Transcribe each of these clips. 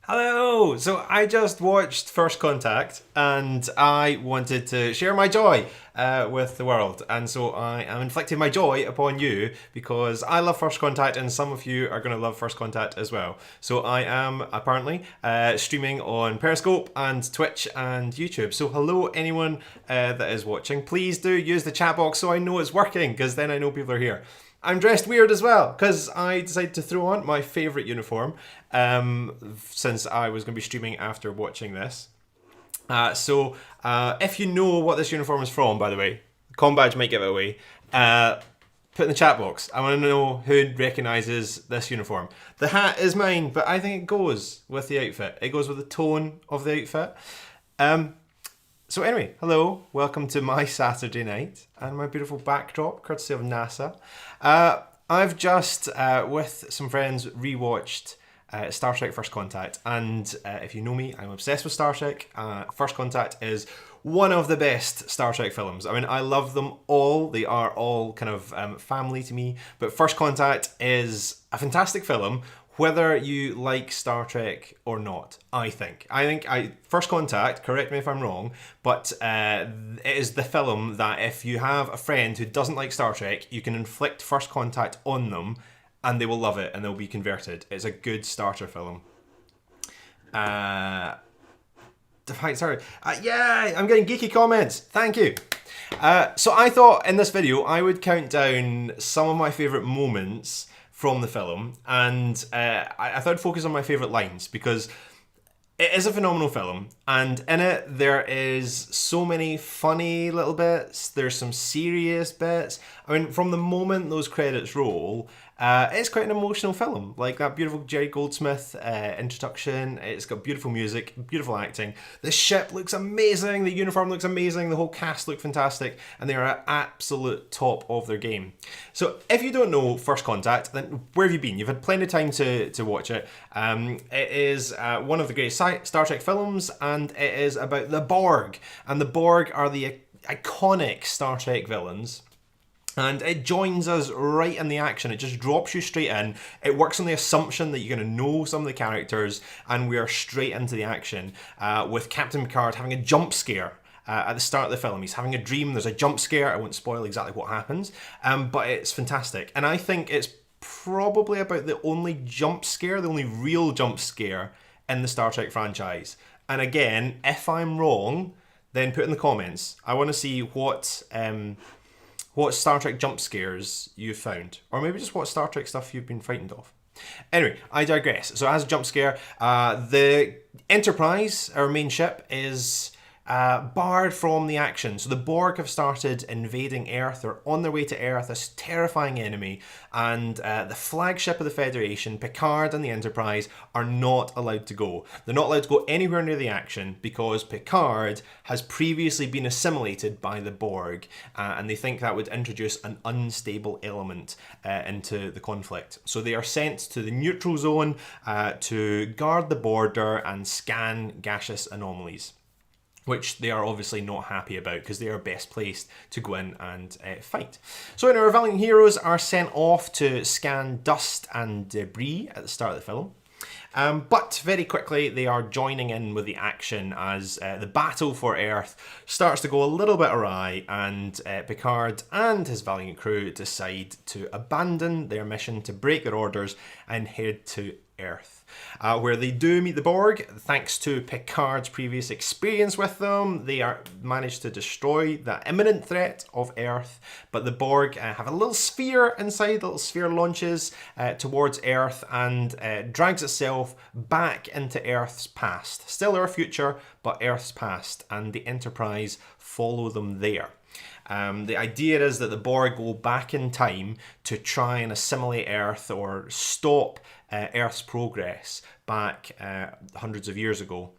Hello! So I just watched First Contact and I wanted to share my joy with the world. And so I am inflicting my joy upon you because I love First Contact and some of you are going to love First Contact as well. So I am apparently streaming on Periscope and Twitch and YouTube. So hello anyone that is watching. Please do use the chat box so I know it's working because then I know people are here. I'm dressed weird as well because I decided to throw on my favourite uniform since I was going to be streaming after watching this. If you know what this uniform is from, by the way, Combadge might give it away. Put in the chat box. I want to know who recognises this uniform. The hat is mine, but I think it goes with the outfit. It goes with the tone of the outfit. So anyway, hello, welcome to my Saturday night and my beautiful backdrop, courtesy of NASA. I've just, with some friends, rewatched Star Trek First Contact, and if you know me, I'm obsessed with Star Trek. First Contact is one of the best Star Trek films. I mean, I love them all. They are all kind of family to me, but First Contact is a fantastic film, whether you like Star Trek or not, I think. First Contact, correct me if I'm wrong, but it is the film that if you have a friend who doesn't like Star Trek, you can inflict First Contact on them and they will love it and they'll be converted. It's a good starter film. Sorry. Yeah, I'm getting geeky comments. Thank you. So I thought in this video I would count down some of my favourite moments from the film, and I thought I'd focus on my favourite lines because it is a phenomenal film, and in it there is so many funny little bits, there's some serious bits. I mean, from the moment those credits roll, it's quite an emotional film. Like that beautiful Jerry Goldsmith introduction, it's got beautiful music, beautiful acting. The ship looks amazing, the uniform looks amazing, the whole cast look fantastic, and they are at absolute top of their game. So if you don't know First Contact, then where have you been? You've had plenty of time to watch it. It is one of the greatest Star Trek films, and it is about the Borg. And the Borg are the iconic Star Trek villains. And it joins us right in the action. It just drops you straight in. It works on the assumption that you're going to know some of the characters, and we are straight into the action with Captain Picard having a jump scare. At the start of the film, he's having a dream, there's a jump scare. I won't spoil exactly what happens, but it's fantastic. And I think it's probably about the only jump scare, the only real jump scare in the Star Trek franchise. And again, if I'm wrong, then put in the comments. I want to see what Star Trek jump scares you've found, or maybe just what Star Trek stuff you've been frightened of. Anyway, I digress. So as a jump scare, the Enterprise, our main ship, is barred from the action. So the Borg have started invading Earth. They're on their way to Earth, this terrifying enemy, and the flagship of the Federation, Picard and the Enterprise, are not allowed to go. They're not allowed to go anywhere near the action because Picard has previously been assimilated by the Borg, and they think that would introduce an unstable element into the conflict. So they are sent to the neutral zone to guard the border and scan gaseous anomalies, which they are obviously not happy about because they are best placed to go in and fight. So our valiant heroes are sent off to scan dust and debris at the start of the film. But very quickly they are joining in with the action as the battle for Earth starts to go a little bit awry, and Picard and his valiant crew decide to abandon their mission, to break their orders and head to Earth, where they do meet the Borg. Thanks to Picard's previous experience with them, they are managed to destroy the imminent threat of Earth, but the Borg have a little sphere inside. The little sphere launches towards Earth and drags itself back into Earth's past. Still our future, but Earth's past, and the Enterprise follow them there. The idea is that the Borg go back in time to try and assimilate Earth or stop Earth's progress back hundreds of years ago.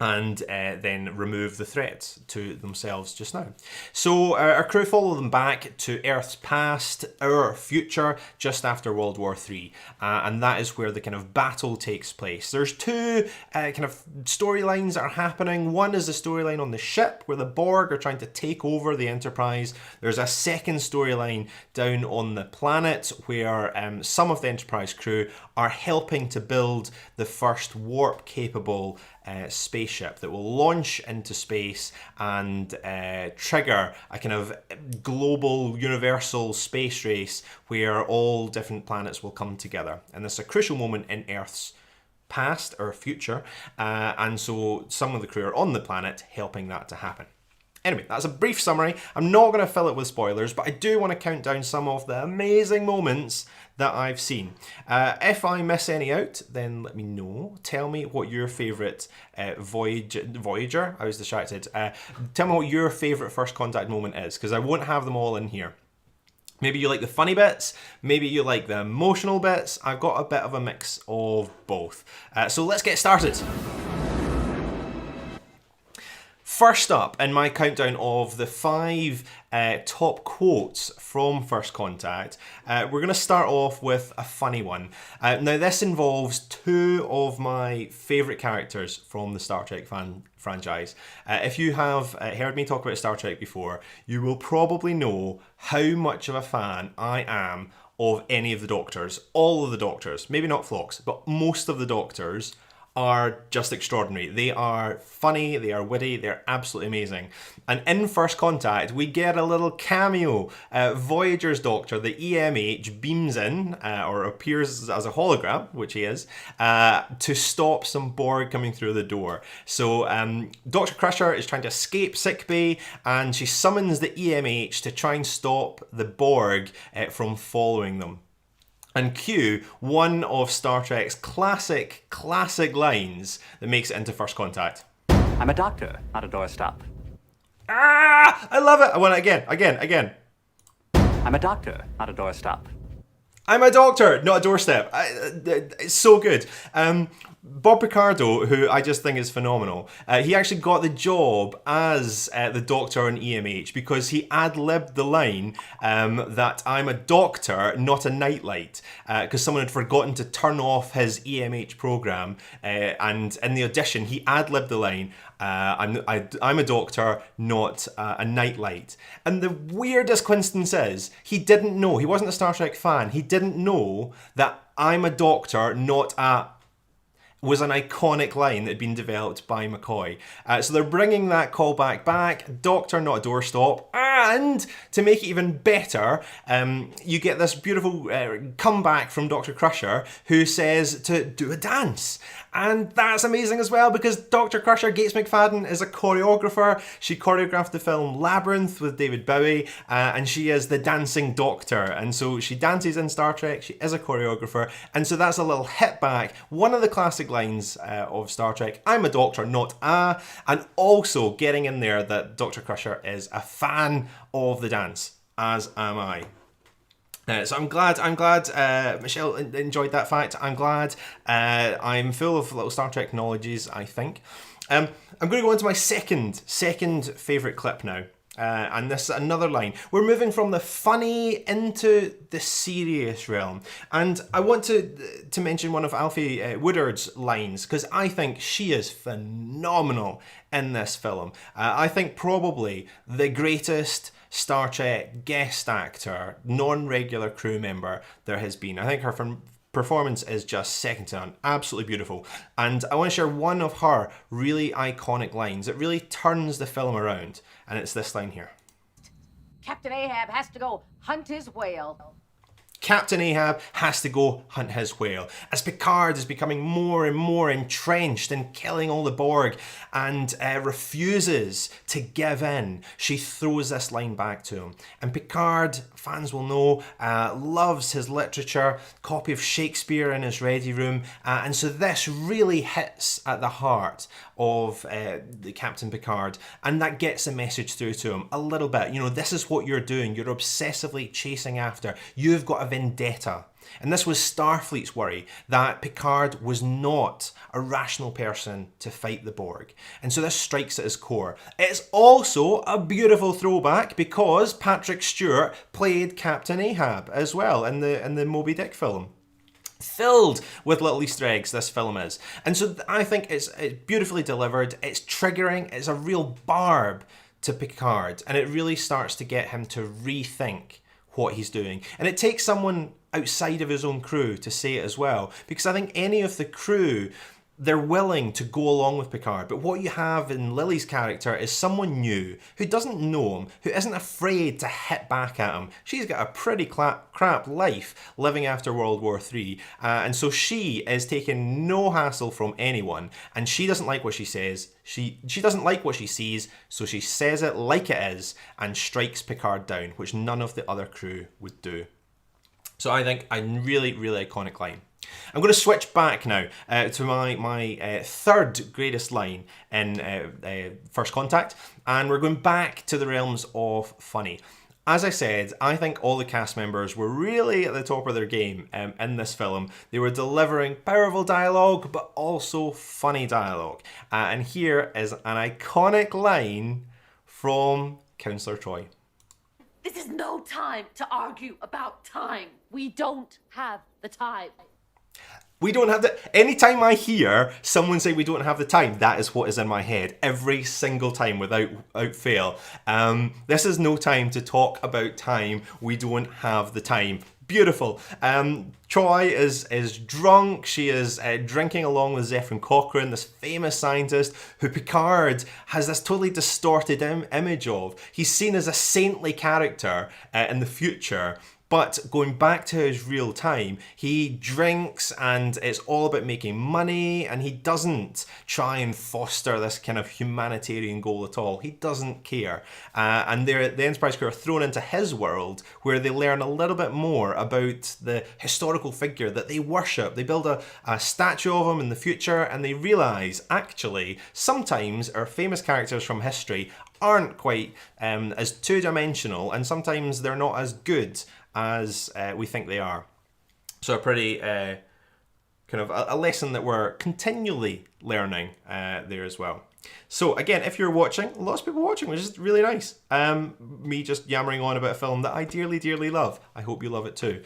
and then remove the threat to themselves just now. So our crew follow them back to Earth's past, our future, just after World War III. And that is where the kind of battle takes place. There's two kind of storylines that are happening. One is the storyline on the ship, where the Borg are trying to take over the Enterprise. There's a second storyline down on the planet, where some of the Enterprise crew are helping to build the first warp-capable spaceship that will launch into space and trigger a kind of global universal space race where all different planets will come together. And this is a crucial moment in Earth's past or future, and so some of the crew are on the planet helping that to happen. Anyway, that's a brief summary. I'm not going to fill it with spoilers, but I do want to count down some of the amazing moments that I've seen. If I miss any out, then let me know. Tell me what your favourite Voyager, I was distracted. Tell me what your favourite First Contact moment is, because I won't have them all in here. Maybe you like the funny bits, maybe you like the emotional bits. I've got a bit of a mix of both. So let's get started. First up in my countdown of the 5 top quotes from First Contact, we're going to start off with a funny one. Now this involves 2 of my favourite characters from the Star Trek franchise. If you have heard me talk about Star Trek before, you will probably know how much of a fan I am of any of the Doctors. All of the Doctors, maybe not Phlox, but most of the Doctors are just extraordinary. They are funny, they are witty, they're absolutely amazing. And in First Contact, we get a little cameo. Voyager's Doctor, the EMH, beams in, or appears as a hologram, which he is, to stop some Borg coming through the door. So Dr. Crusher is trying to escape sickbay, and she summons the EMH to try and stop the Borg from following them. And cue one of Star Trek's classic lines that makes it into First Contact. I'm a doctor, not a doorstop. Ah! I love it! I want it again. I'm a doctor, not a doorstop. I'm a doctor, not a doorstep. It's so good. Bob Picardo, who I just think is phenomenal, he actually got the job as the Doctor on EMH because he ad-libbed the line that I'm a doctor, not a nightlight, because someone had forgotten to turn off his EMH program, and in the audition he ad-libbed the line, I'm a doctor, not a nightlight. And the weirdest coincidence is, he didn't know, he wasn't a Star Trek fan, he didn't know that I'm a doctor, not a was an iconic line that had been developed by McCoy. So they're bringing that callback back, Doctor, not a doorstop, and to make it even better, you get this beautiful comeback from Dr. Crusher, who says to do a dance. And that's amazing as well, because Dr. Crusher, Gates McFadden, is a choreographer. She choreographed the film Labyrinth with David Bowie, and she is the dancing doctor. And so she dances in Star Trek, she is a choreographer, and so that's a little hit back. One of the classic lines of Star Trek, I'm a doctor, not a, and also getting in there that Dr. Crusher is a fan of the dance, as am I. So I'm glad Michelle enjoyed that fact. I'm glad I'm full of little Star Trek knowledges, I think. I'm going to go on to my second favourite clip now. And this is another line. We're moving from the funny into the serious realm. And I want to mention one of Alfie Woodard's lines, because I think she is phenomenal in this film. I think probably the greatest Star Trek guest actor, non-regular crew member there has been. I think her performance is just second to none. Absolutely beautiful. And I want to share one of her really iconic lines. It really turns the film around. And it's this line here. Captain Ahab has to go hunt his whale. Captain Ahab has to go hunt his whale. As Picard is becoming more and more entrenched in killing all the Borg and refuses to give in, she throws this line back to him. And Picard, fans will know, loves his literature, copy of Shakespeare in his ready room, and so this really hits at the heart of the Captain Picard, and that gets a message through to him a little bit. You know, this is what you're doing. You're obsessively chasing after. You've got a vendetta. And this was Starfleet's worry that Picard was not a rational person to fight the Borg. And so this strikes at his core. It's also a beautiful throwback because Patrick Stewart played Captain Ahab as well in the Moby Dick film. Filled with little Easter eggs, this film is. And so I think it's beautifully delivered, it's triggering, it's a real barb to Picard, and it really starts to get him to rethink what he's doing. And it takes someone outside of his own crew to say it as well, because I think any of the crew, they're willing to go along with Picard. But what you have in Lily's character is someone new who doesn't know him, who isn't afraid to hit back at him. She's got a pretty crap life living after World War III. And so she is taking no hassle from anyone. And she doesn't like what she says. She doesn't like what she sees. So she says it like it is and strikes Picard down, which none of the other crew would do. So I think a really, really iconic line. I'm going to switch back now to my third greatest line in First Contact, and we're going back to the realms of funny. As I said, I think all the cast members were really at the top of their game in this film. They were delivering powerful dialogue, but also funny dialogue. And here is an iconic line from Counselor Troi. This is no time to argue about time. We don't have the time. We don't have the... Anytime I hear someone say we don't have the time, that is what is in my head. Every single time, without fail. This is no time to talk about time. We don't have the time. Beautiful. Troi is drunk. She is drinking along with Zefram Cochrane, this famous scientist who Picard has this totally distorted image of. He's seen as a saintly character in the future. But going back to his real time, he drinks and it's all about making money, and he doesn't try and foster this kind of humanitarian goal at all. He doesn't care. And the Enterprise crew are thrown into his world where they learn a little bit more about the historical figure that they worship. They build a statue of him in the future, and they realise, actually, sometimes our famous characters from history aren't quite as two-dimensional, and sometimes they're not as good as we think they are. So a pretty kind of a lesson that we're continually learning there as well. So again, if you're watching, lots of people watching, which is really nice. Me just yammering on about a film that I dearly, dearly love. I hope you love it too.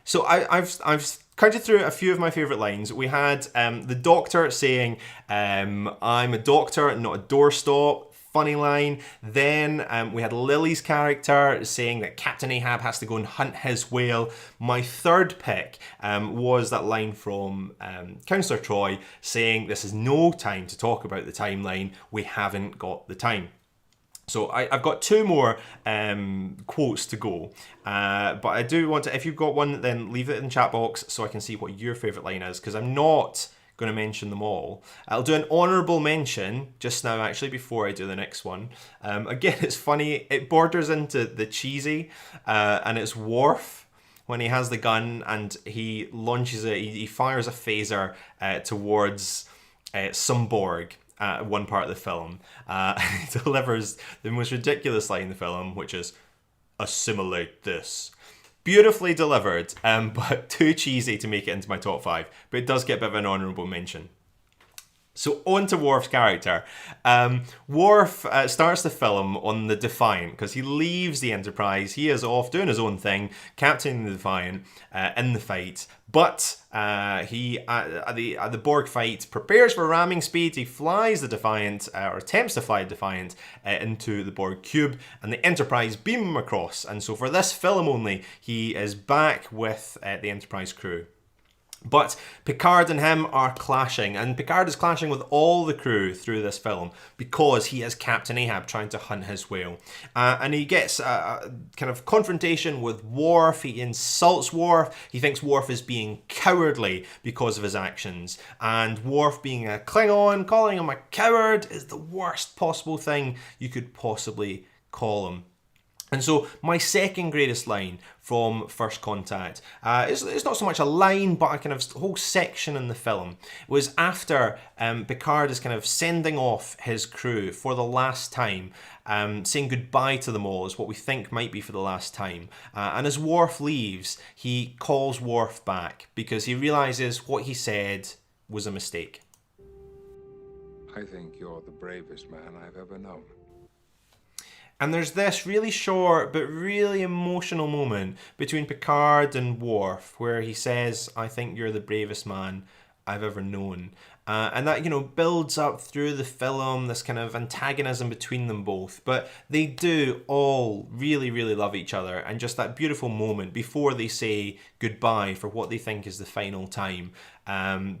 So I've counted through a few of my favourite lines. We had the Doctor saying, I'm a doctor, not a doorstop. Funny line. Then we had Lily's character saying that Captain Ahab has to go and hunt his whale. My third pick was that line from Counselor Troi saying this is no time to talk about the timeline. We haven't got the time. So I've got two more quotes to go, but I do want to, if you've got one, then leave it in the chat box so I can see what your favourite line is, because I'm not going to mention them all. I'll do an honourable mention just now, actually, before I do the next one. Again, it's funny. It borders into the cheesy, and it's Worf when he has the gun and he launches it. He fires a phaser towards some Borg at one part of the film. He delivers the most ridiculous line in the film, which is, "Assimilate this." Beautifully delivered, but too cheesy to make it into my top 5. But it does get a bit of an honourable mention. So on to Worf's character. Worf starts the film on the Defiant because he leaves the Enterprise. He is off doing his own thing, captaining the Defiant in the fight. But he, at the Borg fight, prepares for ramming speed. He flies the Defiant, or attempts to fly the Defiant, into the Borg cube, and the Enterprise beam him across. And so for this film only, he is back with the Enterprise crew. But Picard and him are clashing, and Picard is clashing with all the crew through this film because he is Captain Ahab trying to hunt his whale. And he gets a kind of confrontation with Worf. He insults Worf. He thinks Worf is being cowardly because of his actions. And Worf, being a Klingon, calling him a coward is the worst possible thing you could possibly call him. And so my second greatest line from First Contact, it's not so much a line, but a kind of whole section in the film, was after Picard is kind of sending off his crew for the last time, saying goodbye to them all as what we think might be for the last time. And as Worf leaves, he calls Worf back because he realizes what he said was a mistake. I think you're the bravest man I've ever known. And there's this really short but really emotional moment between Picard and Worf where he says, I think you're the bravest man I've ever known. And that, builds up through the film, this kind of antagonism between them both. But they do all really, really love each other. And just that beautiful moment before they say goodbye for what they think is the final time.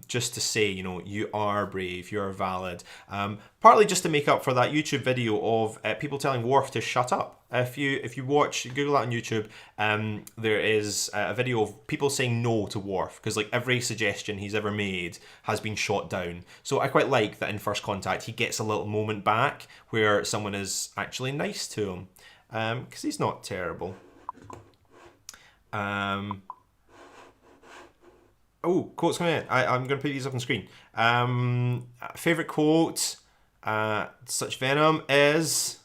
Just to say, you are brave, you're valid. Partly just to make up for that YouTube video of people telling Worf to shut up. If you Google that on YouTube, there is a video of people saying no to Worf because like every suggestion he's ever made has been shot down. So I quite like that in First Contact he gets a little moment back where someone is actually nice to him because he's not terrible. Oh, quotes coming in. I'm going to put these up on screen. Favourite quote, such venom is...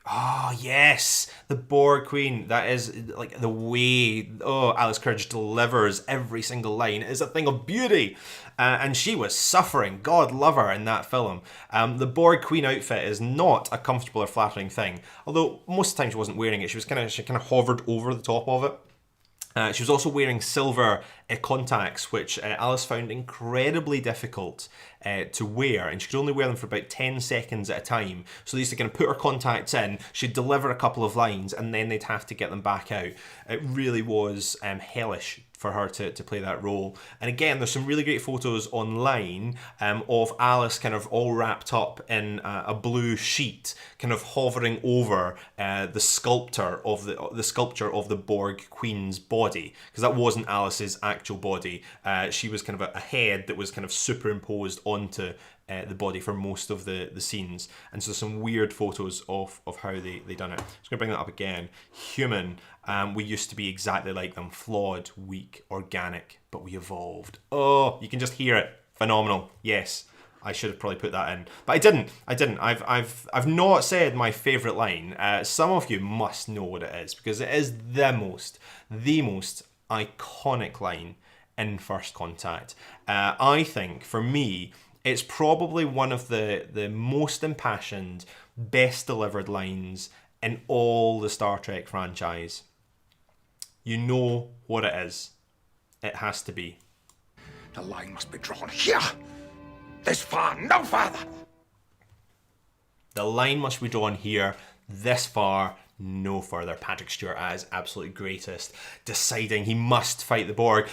Oh, yes! The Borg Queen. That is, like, the way, Alice Courage delivers every single line is a thing of beauty. And she was suffering, God love her, in that film. The Borg Queen outfit is not a comfortable or flattering thing. Although, most of the time she wasn't wearing it. She kind of hovered over the top of it. She was also wearing silver contacts, which Alice found incredibly difficult to wear, and she could only wear them for about 10 seconds at a time. So they used to kind of put her contacts in, she'd deliver a couple of lines, and then they'd have to get them back out. It really was hellish for her to play that role. And again, there's some really great photos online of Alice kind of all wrapped up in a blue sheet, kind of hovering over the sculpture of the Borg Queen's body, because that wasn't Alice's actual body. She was kind of a head that was kind of superimposed onto the body for most of the scenes. And so some weird photos of how they done it. I'm just going to bring that up again. Human, we used to be exactly like them. Flawed, weak, organic, but we evolved. Oh, you can just hear it. Phenomenal. Yes, I should have probably put that in. But I didn't. I've not said my favourite line. Some of you must know what it is, because it is the most iconic line in First Contact. I think, for me, it's probably one of the most impassioned, best delivered lines in all the Star Trek franchise. You know what it is. It has to be. The line must be drawn here. This far, no farther. The line must be drawn here, this far, no further. Patrick Stewart as absolute greatest, deciding he must fight the Borg.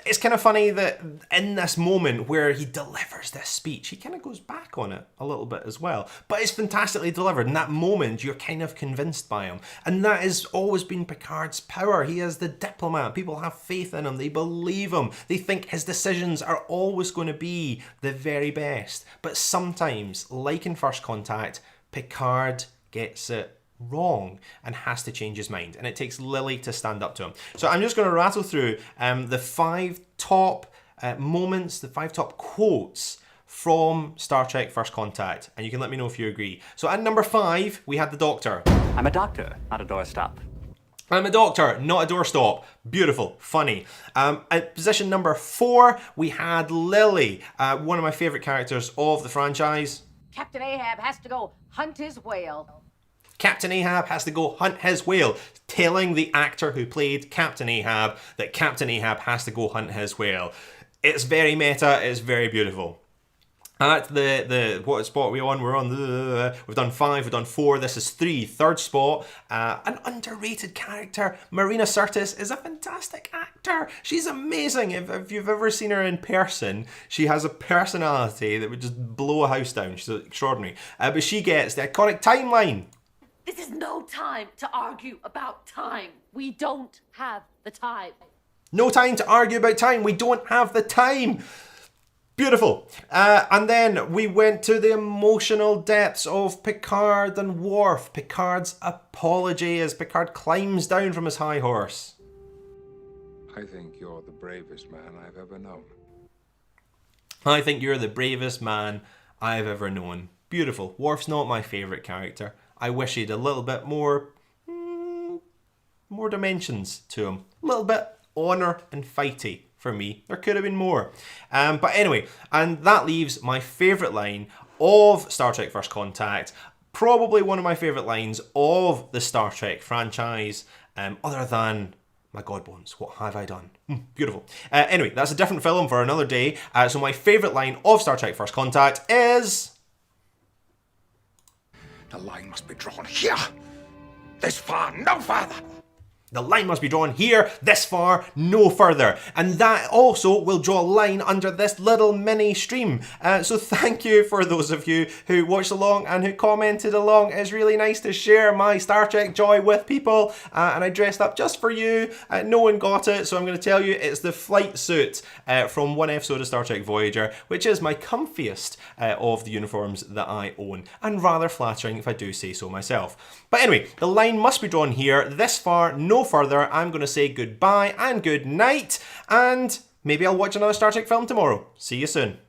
It's kind of funny that in this moment where he delivers this speech, he kind of goes back on it a little bit as well. But it's fantastically delivered. In that moment, you're kind of convinced by him. And that has always been Picard's power. He is the diplomat. People have faith in him. They believe him. They think his decisions are always going to be the very best. But sometimes, like in First Contact, Picard gets it wrong and has to change his mind, and it takes Lily to stand up to him. So I'm just going to rattle through the 5 top moments, the 5 top quotes from Star Trek First Contact, and you can let me know if you agree. So at number 5, we had the Doctor. I'm a doctor, not a doorstop. I'm a doctor, not a doorstop. Beautiful, funny. At position number 4, we had Lily, one of my favourite characters of the franchise. Captain Ahab has to go hunt his whale. Captain Ahab has to go hunt his whale, telling the actor who played Captain Ahab that Captain Ahab has to go hunt his whale. It's very meta, it's very beautiful. At the what spot are we on? We're on we've done 5, we've done 4, this is 3. Third spot, an underrated character. Marina Sirtis is a fantastic actor. She's amazing. If you've ever seen her in person, she has a personality that would just blow a house down. She's extraordinary. But she gets the iconic timeline. This is no time to argue about time. We don't have the time. No time to argue about time. We don't have the time. Beautiful. And then we went to the emotional depths of Picard and Worf. Picard's apology as Picard climbs down from his high horse. I think you're the bravest man I've ever known. I think you're the bravest man I've ever known. Beautiful. Worf's not my favourite character. I wish he had a little bit more dimensions to him. A little bit honour and fighty for me. There could have been more. But anyway, and that leaves my favourite line of Star Trek First Contact. Probably one of my favourite lines of the Star Trek franchise, other than my God Bones, what have I done? Beautiful. Anyway, that's a different film for another day. So my favourite line of Star Trek First Contact is... The line must be drawn here. This far, no farther. The line must be drawn here, this far, no further. And that also will draw a line under this little mini stream. So thank you for those of you who watched along and who commented along. It's really nice to share my Star Trek joy with people. And I dressed up just for you. No one got it, so I'm going to tell you it's the flight suit from one episode of Star Trek Voyager, which is my comfiest of the uniforms that I own. And rather flattering if I do say so myself. But anyway, the line must be drawn here, this far, no further. I'm going to say goodbye and good night, and maybe I'll watch another Star Trek film tomorrow. See you soon.